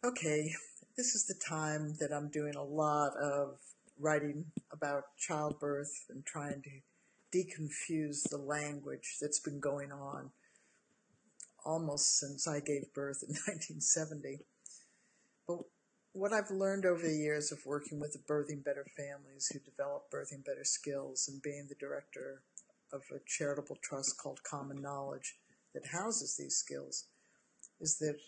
Okay, this is the time that I'm doing a lot of writing about childbirth and trying to deconfuse the language that's been going on almost since I gave birth in 1970. But what I've learned over the years of working with the Birthing Better families who develop birthing better skills and being the director of a charitable trust called Common Knowledge that houses these skills is that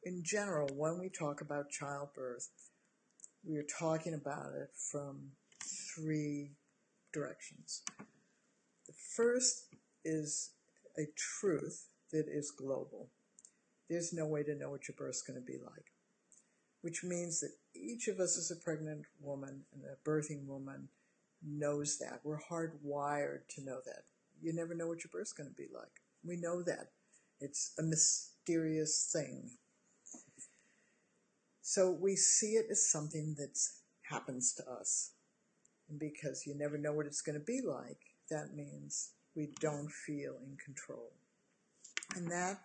in general, when we talk about childbirth, we are talking about it from three directions. The first is a truth that is global. There's no way to know what your birth's going to be like, which means that each of us as a pregnant woman and a birthing woman knows that. We're hardwired to know that. You never know what your birth's going to be like. We know that. It's a mysterious thing. So we see it as something that happens to us. And because you never know what it's going to be like, that means we don't feel in control. And that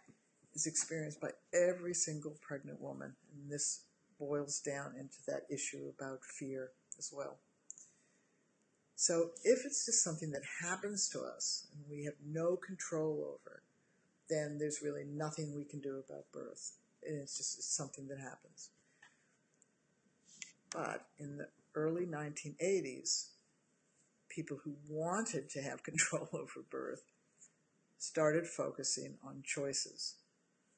is experienced by every single pregnant woman. And this boils down into that issue about fear as well. So if it's just something that happens to us and we have no control over, then there's really nothing we can do about birth. And it's something that happens. But in the early 1980s, people who wanted to have control over birth started focusing on choices.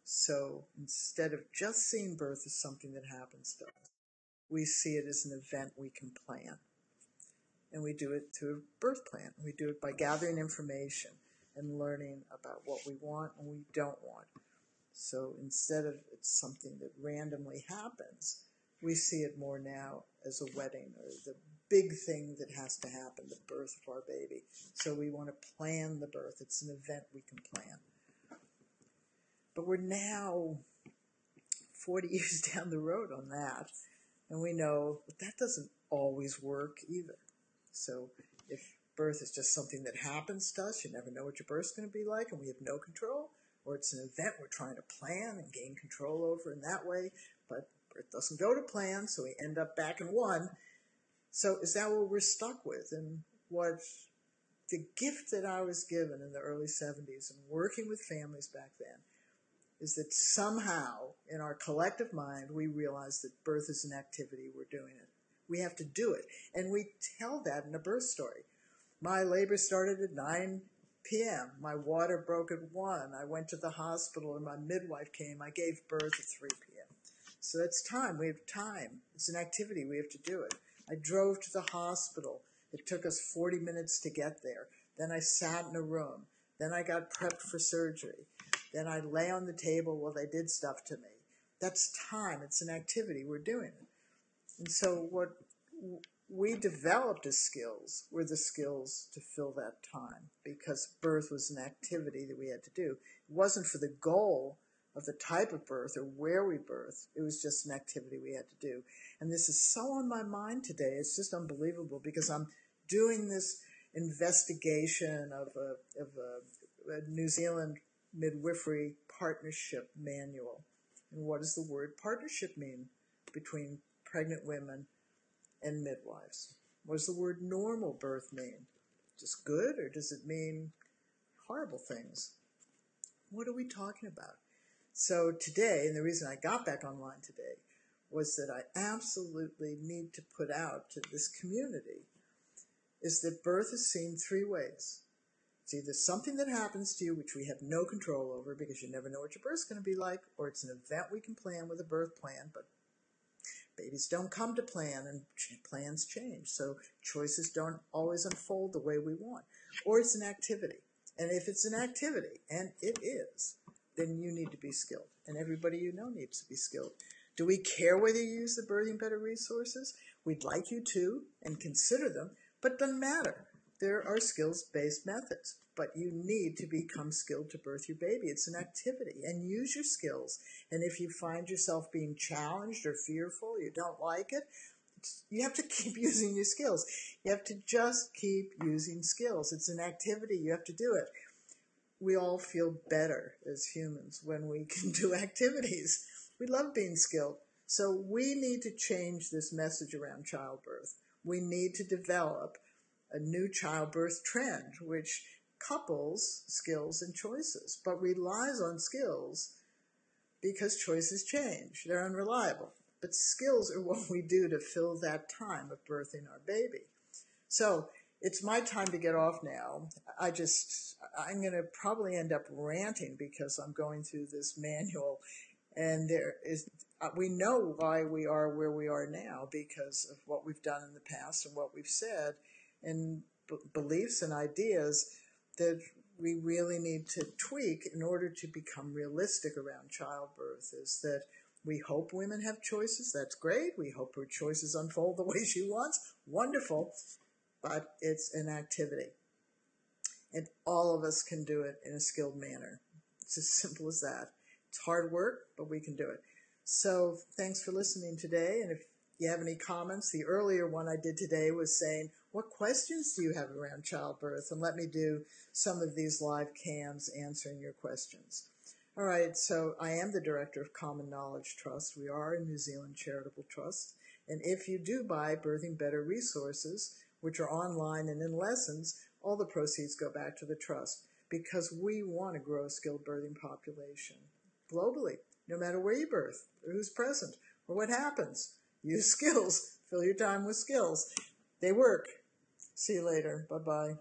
So instead of just seeing birth as something that happens to us, we see it as an event we can plan. And we do it through a birth plan. We do it by gathering information and learning about what we want and we don't want. So instead of it's something that randomly happens, we see it more now as a wedding or the big thing that has to happen, the birth of our baby. So we want to plan the birth. It's an event we can plan. But we're now 40 years down the road on that, and we know that doesn't always work either. So if birth is just something that happens to us, you never know what your birth's going to be like, and we have no control, or it's an event we're trying to plan and gain control over in that way, but birth doesn't go to plan, so we end up back in one. So is that what we're stuck with? And what the gift that I was given in the early 70s and working with families back then is that somehow in our collective mind we realize that birth is an activity, we're doing it. We have to do it. And we tell that in a birth story. My labor started at 9 p.m. My water broke at 1. I went to the hospital and my midwife came. I gave birth at 3 p.m. So that's time. We have time. It's an activity. We have to do it. I drove to the hospital. It took us 40 minutes to get there. Then I sat in a room. Then I got prepped for surgery. Then I lay on the table while they did stuff to me. That's time. It's an activity. We're doing it. And so what we developed as skills were the skills to fill that time because birth was an activity that we had to do. It wasn't for the goal of the type of birth or where we birthed. It was just an activity we had to do. And this is so on my mind today. It's just unbelievable because I'm doing this investigation of a New Zealand midwifery partnership manual. And what does the word partnership mean between pregnant women and midwives? What does the word normal birth mean? Just good, or does it mean horrible things? What are we talking about? So today, and the reason I got back online today, was that I absolutely need to put out to this community is that birth is seen three ways. It's either something that happens to you, which we have no control over because you never know what your birth's going to be like, or it's an event we can plan with a birth plan, but babies don't come to plan and plans change. So choices don't always unfold the way we want. Or it's an activity. And if it's an activity, and it is, then you need to be skilled. And everybody you know needs to be skilled. Do we care whether you use the Birthing Better resources? We'd like you to and consider them, but it doesn't matter. There are skills-based methods, but you need to become skilled to birth your baby. It's an activity, and use your skills. And if you find yourself being challenged or fearful, you don't like it, you have to keep using your skills. You have to just keep using skills. It's an activity. You have to do it. We all feel better as humans when we can do activities. We love being skilled. So we need to change this message around childbirth. We need to develop a new childbirth trend, which couples skills and choices, but relies on skills because choices change. They're unreliable. But skills are what we do to fill that time of birthing our baby. So it's my time to get off now. I'm going to probably end up ranting because I'm going through this manual, and we know why we are where we are now because of what we've done in the past and what we've said, and beliefs and ideas that we really need to tweak in order to become realistic around childbirth. Is that we hope women have choices. That's great. We hope her choices unfold the way she wants. Wonderful. But it's an activity. And all of us can do it in a skilled manner. It's as simple as that. It's hard work, but we can do it. So thanks for listening today. And if you have any comments, the earlier one I did today was saying, what questions do you have around childbirth? And let me do some of these live cams answering your questions. All right, so I am the director of Common Knowledge Trust. We are a New Zealand charitable trust. And if you do buy Birthing Better resources, which are online and in lessons, all the proceeds go back to the trust because we want to grow a skilled birthing population globally, no matter where you birth, or who's present, or what happens. Use skills. Fill your time with skills. They work. See you later. Bye-bye.